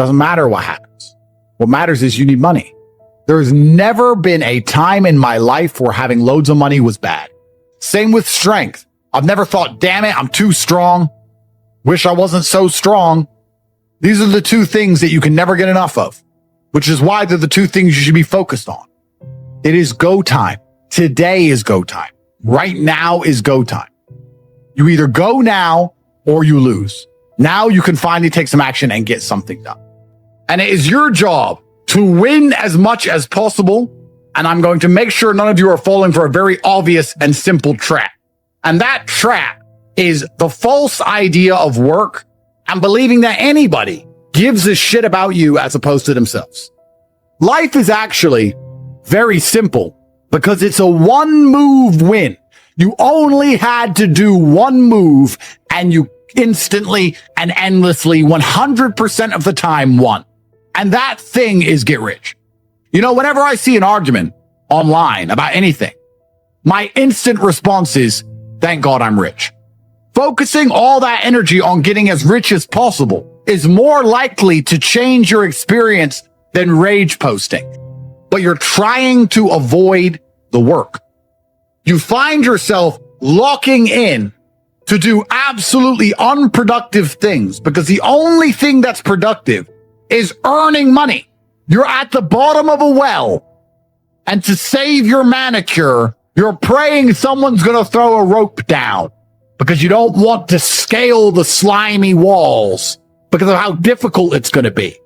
Doesn't matter what happens. What matters is you need money. There's never been a time in my life where having loads of money was bad. Same with strength. I've never thought, damn it, I'm too strong. Wish I wasn't so strong. These are the two things that you can never get enough of, which is why they're the two things you should be focused on. It is go time. Today is go time. Right now is go time. You either go now or you lose. Now you can finally take some action and get something done. And it is your job to win as much as possible. And I'm going to make sure none of you are falling for a very obvious and simple trap. And that trap is the false idea of work and believing that anybody gives a shit about you as opposed to themselves. Life is actually very simple because it's a one move win. You only had to do one move and you instantly and endlessly 100% of the time won. And that thing is get rich. You know, whenever I see an argument online about anything, my instant response is, thank God I'm rich. Focusing all that energy on getting as rich as possible is more likely to change your experience than rage posting. But you're trying to avoid the work. You find yourself locking in to do absolutely unproductive things because the only thing that's productive is earning money. You're at the bottom of a well, and to save your manicure, you're praying someone's going to throw a rope down because you don't want to scale the slimy walls because of how difficult it's going to be.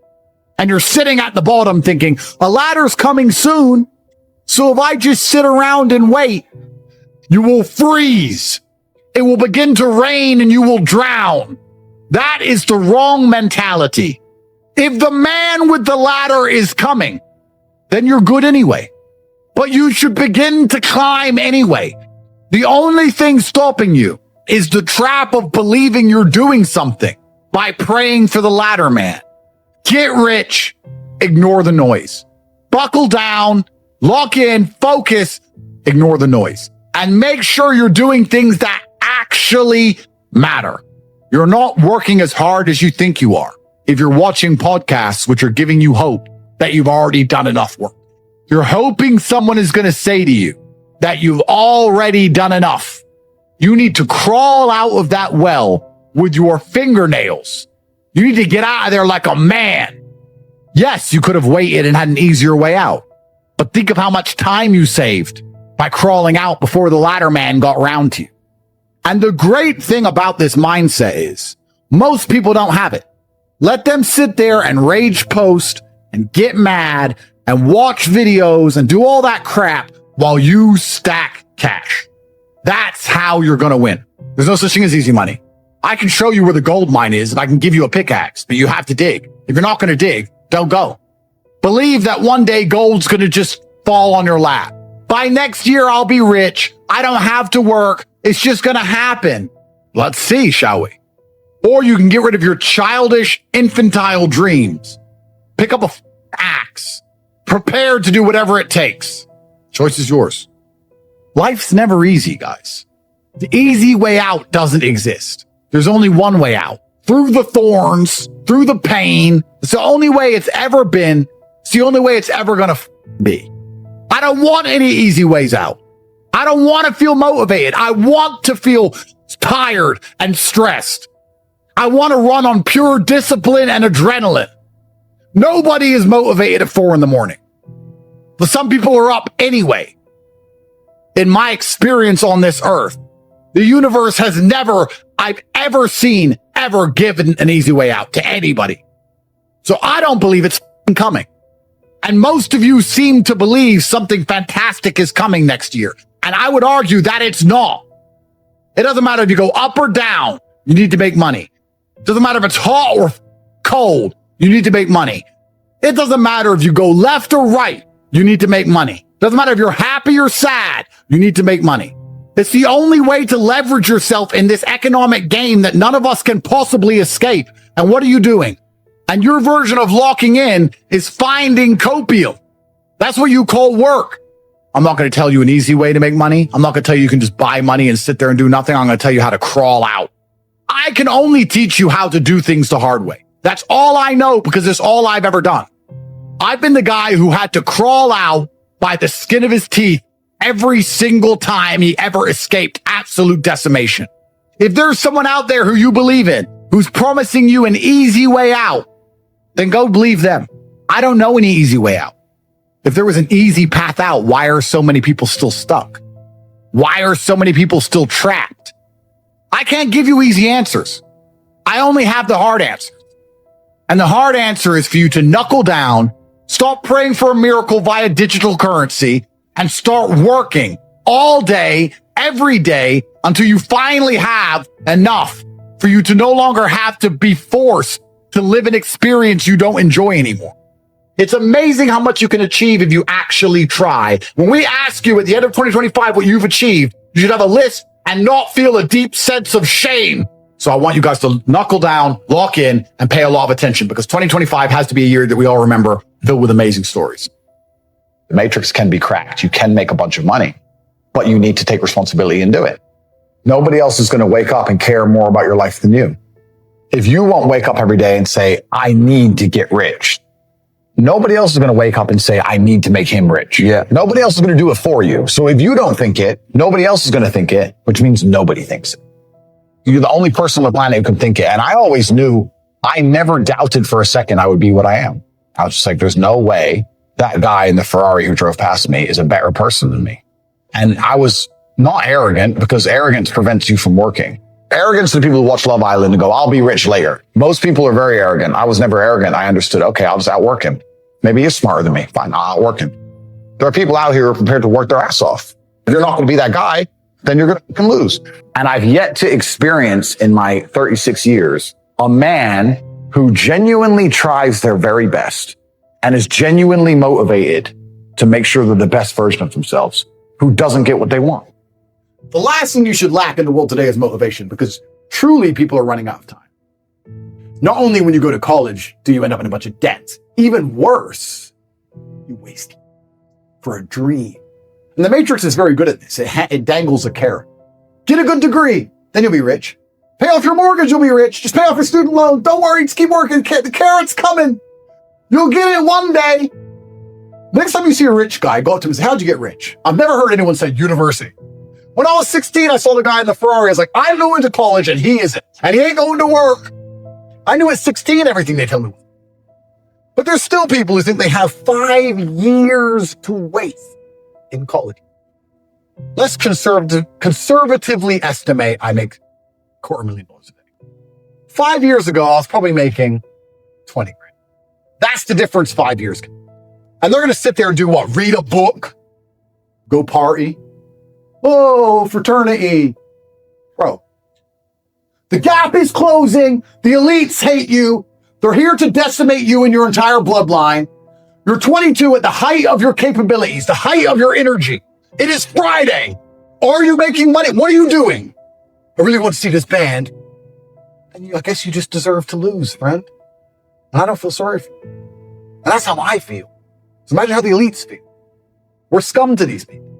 And you're sitting at the bottom thinking, a ladder's coming soon, so if I just sit around and wait, you will freeze. It will begin to rain and you will drown. That is the wrong mentality. If the man with the ladder is coming, then you're good anyway. But you should begin to climb anyway. The only thing stopping you is the trap of believing you're doing something by praying for the ladder man. Get rich, ignore the noise. Buckle down, lock in, focus, ignore the noise. And make sure you're doing things that actually matter. You're not working as hard as you think you are. If you're watching podcasts which are giving you hope that you've already done enough work, you're hoping someone is going to say to you that you've already done enough. You need to crawl out of that well with your fingernails. You need to get out of there like a man. Yes, you could have waited and had an easier way out, but think of how much time you saved by crawling out before the ladder man got round to you. And the great thing about this mindset is most people don't have it. Let them sit there and rage post and get mad and watch videos and do all that crap while you stack cash. That's how you're going to win. There's no such thing as easy money. I can show you where the gold mine is and I can give you a pickaxe, but you have to dig. If you're not going to dig, don't go. Believe that one day gold's going to just fall on your lap. By next year, I'll be rich. I don't have to work. It's just going to happen. Let's see, shall we? Or you can get rid of your childish, infantile dreams. Pick up a axe. Prepare to do whatever it takes. Choice is yours. Life's never easy, guys. The easy way out doesn't exist. There's only one way out. Through the thorns, through the pain. It's the only way it's ever been. It's the only way it's ever going to be. I don't want any easy ways out. I don't want to feel motivated. I want to feel tired and stressed. I want to run on pure discipline and adrenaline. Nobody is motivated at 4 a.m. But some people are up anyway. In my experience on this earth, the universe has never, I've ever seen, ever given an easy way out to anybody. So I don't believe it's coming. And most of you seem to believe something fantastic is coming next year. And I would argue that it's not. It doesn't matter if you go up or down, you need to make money. It doesn't matter if it's hot or cold, you need to make money. It doesn't matter if you go left or right, you need to make money. It doesn't matter if you're happy or sad, you need to make money. It's the only way to leverage yourself in this economic game that none of us can possibly escape. And what are you doing? And your version of locking in is finding copium. That's what you call work. I'm not going to tell you an easy way to make money. I'm not going to tell you you can just buy money and sit there and do nothing. I'm going to tell you how to crawl out. I can only teach you how to do things the hard way. That's all I know because it's all I've ever done. I've been the guy who had to crawl out by the skin of his teeth every single time he ever escaped absolute decimation. If there's someone out there who you believe in, who's promising you an easy way out, then go believe them. I don't know any easy way out. If there was an easy path out, why are so many people still stuck? Why are so many people still trapped? I can't give you easy answers. I only have the hard answers. And the hard answer is for you to knuckle down, stop praying for a miracle via digital currency, and start working all day, every day, until you finally have enough for you to no longer have to be forced to live an experience you don't enjoy anymore. It's amazing how much you can achieve if you actually try. When we ask you at the end of 2025 what you've achieved, you should have a list and not feel a deep sense of shame. So I want you guys to knuckle down, lock in, and pay a lot of attention because 2025 has to be a year that we all remember filled with amazing stories. The matrix can be cracked. You can make a bunch of money, but you need to take responsibility and do it. Nobody else is going to wake up and care more about your life than you. If you won't wake up every day and say, I need to get rich, nobody else is going to wake up and say, I need to make him rich. Yeah. Nobody else is going to do it for you. So if you don't think it, nobody else is going to think it, which means nobody thinks it. You're the only person on the planet who can think it. And I always knew, I never doubted for a second I would be what I am. I was just like, there's no way that guy in the Ferrari who drove past me is a better person than me. And I was not arrogant because arrogance prevents you from working. Arrogance to the people who watch Love Island and go, I'll be rich later. Most people are very arrogant. I was never arrogant. I understood, okay, I'll just outwork him. Maybe he's smarter than me. Fine, I'll outwork him. There are people out here who are prepared to work their ass off. If you're not going to be that guy, then you're going to lose. And I've yet to experience in my 36 years a man who genuinely tries their very best and is genuinely motivated to make sure they're the best version of themselves, who doesn't get what they want. The last thing you should lack in the world today is motivation, because truly people are running out of time. Not only when you go to college do you end up in a bunch of debt, even worse, you waste it for a dream. And the Matrix is very good at this. It dangles a carrot. Get a good degree, then you'll be rich. Pay off your mortgage, you'll be rich. Just pay off your student loan. Don't worry, just keep working. The carrot's coming. You'll get it one day. Next time you see a rich guy, go up to him and say, how'd you get rich? I've never heard anyone say university. When I was 16, I saw the guy in the Ferrari. I was like, I'm going to college and he isn't. And he ain't going to work. I knew at 16 everything they tell me. But there's still people who think they have 5 years to waste in college. Let's conservatively estimate I make $250,000 a day. 5 years ago, I was probably making 20 grand. That's the difference 5 years ago. And they're going to sit there and do what? Read a book? Go party? Oh, fraternity. Bro, the gap is closing. The elites hate you. They're here to decimate you and your entire bloodline. You're 22 at the height of your capabilities, the height of your energy. It is Friday. Are you making money? What are you doing? I really want to see this band. And I guess you just deserve to lose, friend. And I don't feel sorry for you. And that's how I feel. So imagine how the elites feel. We're scum to these people.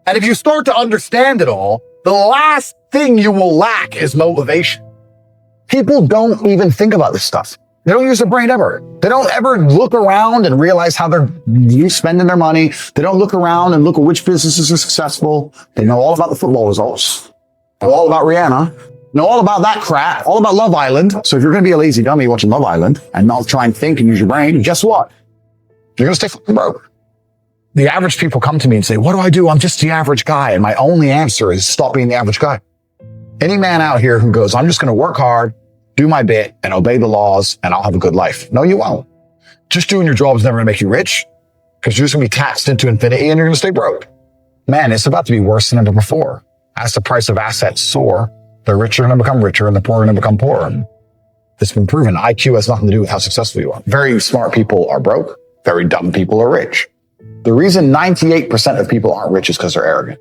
And if you start to understand it all, the last thing you will lack is motivation. People don't even think about this stuff. They don't use their brain ever. They don't ever look around and realize how they're spending their money. They don't look around and look at which businesses are successful. They know all about the football results. Know all about Rihanna. Know all about that crap. All about Love Island. So if you're going to be a lazy dummy watching Love Island and not try and think and use your brain, guess what? You're going to stay fucking broke. The average people come to me and say, what do I do? I'm just the average guy. And my only answer is stop being the average guy. Any man out here who goes, I'm just going to work hard, do my bit, and obey the laws, and I'll have a good life. No, you won't. Just doing your job is never going to make you rich, because you're just going to be taxed into infinity and you're going to stay broke. Man, it's about to be worse than ever before. As the price of assets soar, the rich are going to become richer and the poor are going to become poorer. It's been proven. IQ has nothing to do with how successful you are. Very smart people are broke. Very dumb people are rich. The reason 98% of people aren't rich is because they're arrogant.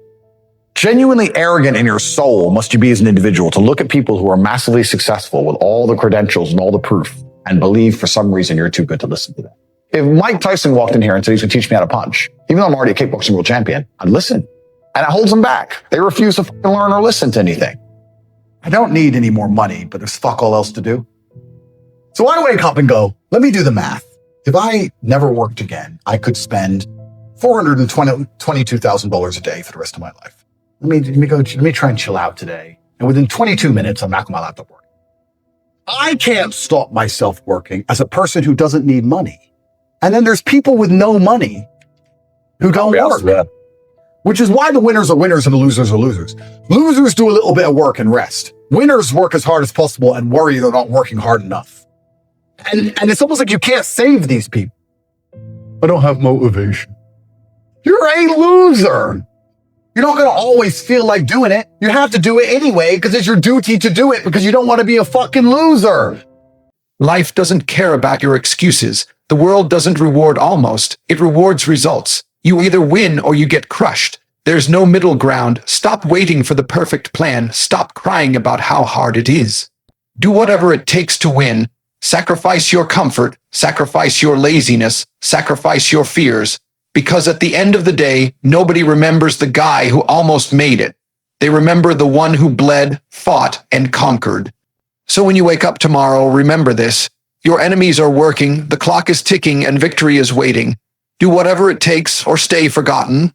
Genuinely arrogant in your soul must you be as an individual to look at people who are massively successful with all the credentials and all the proof and believe for some reason you're too good to listen to them. If Mike Tyson walked in here and said he's going to teach me how to punch, even though I'm already a kickboxing world champion, I'd listen. And it holds them back. They refuse to fucking learn or listen to anything. I don't need any more money, but there's fuck all else to do. So I wake up and go, let me do the math. If I never worked again, I could spend $422,000 a day for the rest of my life. Let me try and chill out today. And within 22 minutes, I'm back on my laptop working. I can't stop myself working as a person who doesn't need money. And then there's people with no money who don't work. Yeah. Which is why the winners are winners and the losers are losers. Losers do a little bit of work and rest. Winners work as hard as possible and worry they're not working hard enough. And it's almost like you can't save these people. I don't have motivation. You're a loser. You're not going to always feel like doing it. You have to do it anyway because it's your duty to do it because you don't want to be a fucking loser. Life doesn't care about your excuses. The world doesn't reward almost. It rewards results. You either win or you get crushed. There's no middle ground. Stop waiting for the perfect plan. Stop crying about how hard it is. Do whatever it takes to win. Sacrifice your comfort. Sacrifice your laziness. Sacrifice your fears. Because at the end of the day, nobody remembers the guy who almost made it. They remember the one who bled, fought, and conquered. So when you wake up tomorrow, remember this. Your enemies are working, the clock is ticking, and victory is waiting. Do whatever it takes or stay forgotten.